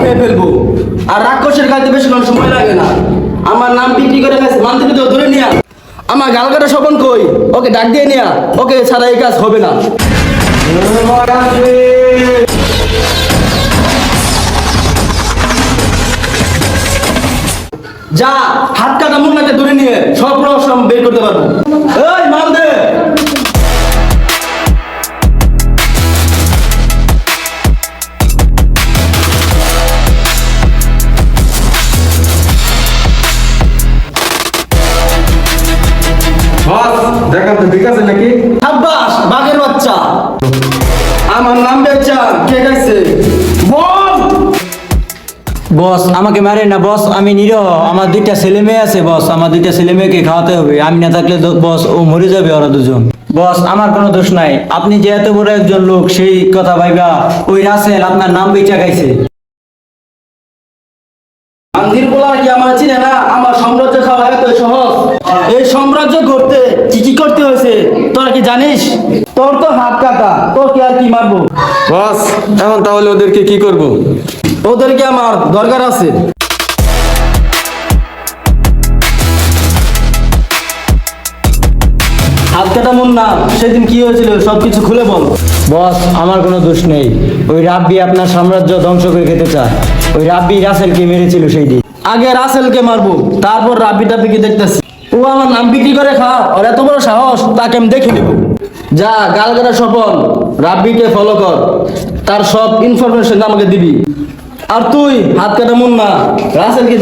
খেয়ে ফেলবো। আর রাক্ষসের খাইতে বেশি সময় লাগে না। আমার নাম বিক্রি করে গেছে, মানতে তো ধরে নিয়া। আমার গালকাটা স্বপন কই, ওকে ডাক দিয়ে নিয়া, ওকে ছাড়া এই কাজ হবে না। যা হাত কাটা মুন্নাকে ধরে নিয়ে সব রহস্য বের করতে পারবো। এই মাল দে। দেখা তো ঠিক আছে নাকি? আব্বাস বাঘের বাচ্চা। আমার নাম বেচা কে গাইছে বল। বস আমাকে মারে না বস, আমি নিরহ। আমার দুইটা ছেলে মেয়ে আছে বস, আমার দুইটা ছেলে মেয়েকে খাওয়াতে হবে। আমি না থাকলে বস ও মরে যাবে ওরা দুজন। বস আমার কোনো দোষ নাই, আপনি যে এত বড় একজন লোক সেই কথা ভাইবা ওই রাসেল আপনার নাম বেচা গাইছে। আন্দির পোলা কি আমার চিনে না? আমার সাম্রাজ্য খাওয়া এত সহজ? এই সাম্রাজ্য করতে কি কি করতে হয়েছে তোরা কি জানিস? তোর তো হাত কাটা, তোকে আর কি মারবো? বস এখন তাহলে ওদেরকে কি করব? ওদেরকে আমার দরকার আছে। হাত কাটা মুন্না, সেদিন কি হয়েছিল সবকিছু খুলে বল। বস আমার কোনো দোষ নেই, ওই রাব্বি আপনার সাম্রাজ্য ধ্বংস করে খেতে চায়। ওই রাব্বি রাসেলকে মেরেছিল সেই দিন। আগে রাসেলকে মারবো, তারপর রাব্বি টাব্বিকে দেখতেছি। ও আমার নাম বিক্রি করে খাও, আর এত বড় সাহস, তাকে আমি দেখে নিব। যা গালগাটা স্বপন, রাব্বিকে ফলো কর, তার সব ইনফরমেশন আমাকে দিবি। আর তুই হাত কাটা মুন্না, রাসেলকে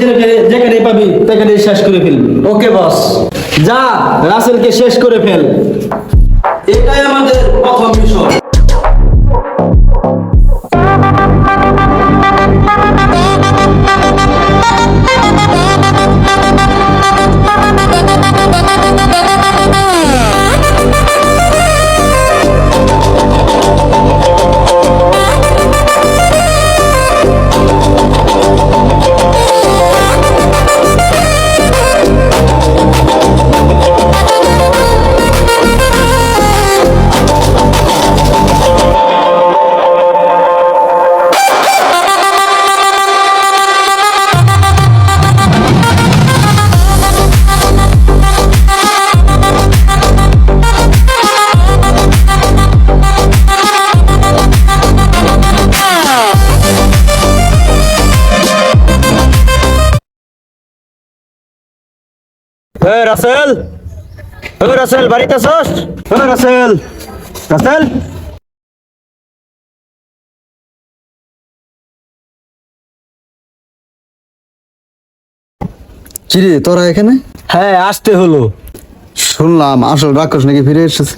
যেখানে পাবি সেখানে শেষ করে ফেলবি। ওকে বস। যা রাসেলকে শেষ করে ফেল। এটাই আমাদের প্রথম মিশন। রাসেল, রাসেল বাড়িতে আছস? রাসেল, রাসেল। কিরে তোরা এখানে? হ্যাঁ আসতে হলো। শুনলাম আসল রাক্ষস নাকি ফিরে এসেছে।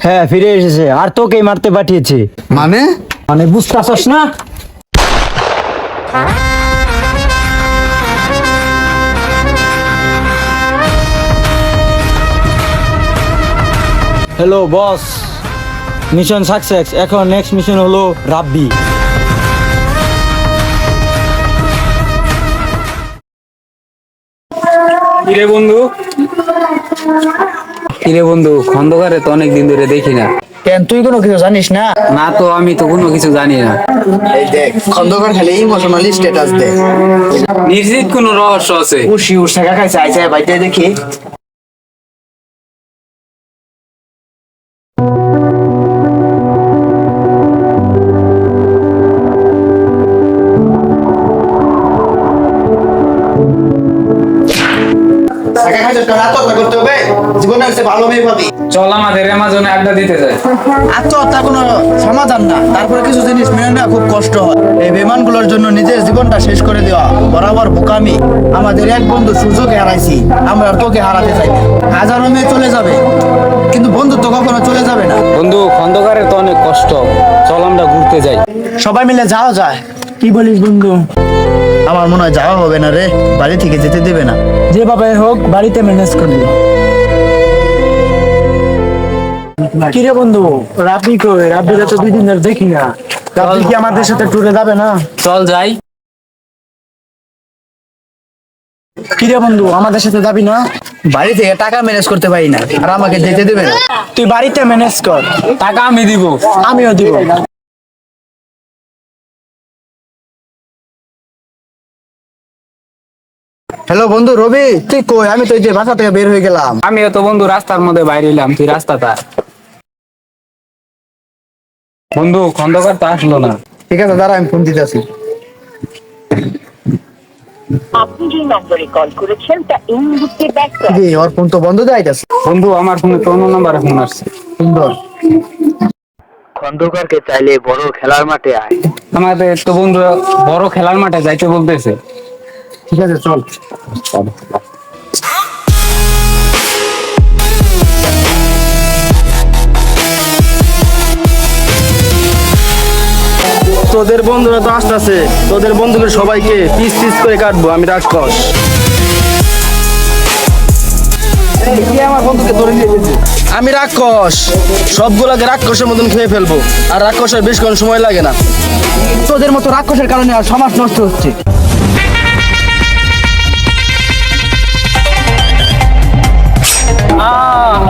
হ্যাঁ ফিরে এসেছে, আর তোকেই মারতে পাঠিয়েছে। মানে? মানে বুঝতে পারছস না? Hello boss, mission success. এখন নেক্সট মিশন হলো রাব্বি। কিরে বন্ধু, খন্দকারে তো অনেকদিন ধরে দেখি না। কেন তুই কোনো কিছু জানিস না? না তো, আমি তো কোনো কিছু জানি না। এই দেখ খন্দকার খালি ইমোশনালি স্ট্যাটাস দে। নিশ্চিত কোনো রহস্য আছে। উশি উশা খাইছে, আইছে বাইতে দেখি। চল আমাদের অ্যামাজনে আড্ডা দিতে যায়। আত্মহত্যা কোনো সমাধান না, তারপরে কিছু জিনিস মেনে নেওয়া খুব কষ্ট হয়। এই বেমানগুলোর জন্য নিজের জীবনটা শেষ করে দেওয়া বরাবর বোকামি। আমাদের এক বন্ধু সূর্যকে হারাইছি, আমরা আর তোকে হারাতে চাই না। হাজারো মেয়ে চলে যাবে, কিন্তু বন্ধুত্ব কখনো চলে যাবে না। বন্ধু, খন্দকারের তো অনেক কষ্ট, চল আমরা ঘুরতে যাই। সবাই মিলে যাওয়া যায়। কি বলিস বন্ধু? আমার মনে হয় যাওয়া হবে না রে, বাড়ি থেকে যেতে দেবে না। যেভাবে হোক বাড়িতে ম্যানেজ করবি। কিরে বন্ধু, রাব্বি কই? রাব্বিরা তো 2 দিন ধরে দেখি না। রাব্বি কি আমাদের সাথে ট্যুরে যাবে না? চল যাই। কিরে বন্ধু, আমাদের সাথে যাবি না? বাড়ি থেকে টাকা ম্যানেজ করতে পারি না, আর আমাকে যেতে দেবে না। তুই বাড়িতে ম্যানেজ কর, টাকা আমি দিব। আমিও দিব। হ্যালো বন্ধু রবি, তুই কই? আমি তো এই যে বাসা থেকে বের হয়ে গেলাম। আমিও তো বন্ধু রাস্তার মধ্যে বাইরে এলাম, তুই রাস্তাটা। বন্ধু খন্দকার তো আসলো না। ঠিক আছে, দাঁড়া, আমি ফোন দিতেছি। আপনি যে নম্বরে কল করেছেন তা এই মুহূর্তে ব্যস্ত আছে। ওর ফোন তো বন্ধ যাইতেছে। বন্ধু আমার ফোনে তো অন্য নাম্বারে ফোন আসছে। সুন্দর। খন্দকারকে চাইলে বড় খেলার মাঠে আয়। আমাদের তো বন্ধু বড় খেলার মাঠে যাইতে বলতেছে। ঠিক আছে, চল। তোদের বন্ধুরা তো আসতেছে, তোদের বন্ধুকে সবাইকে পিস পিস করে কাটবো আমি রাক্ষস। আমার বন্ধুকে ধরে নিয়ে গেছে। আমি রাক্ষস, সবগুলোকে রাক্ষসের মতন খেয়ে ফেলবো। আর রাক্ষসের বেশ কোনো সময় লাগে না। তোদের মতো রাক্ষসের কারণে আর সমাজ নষ্ট হচ্ছে। আহ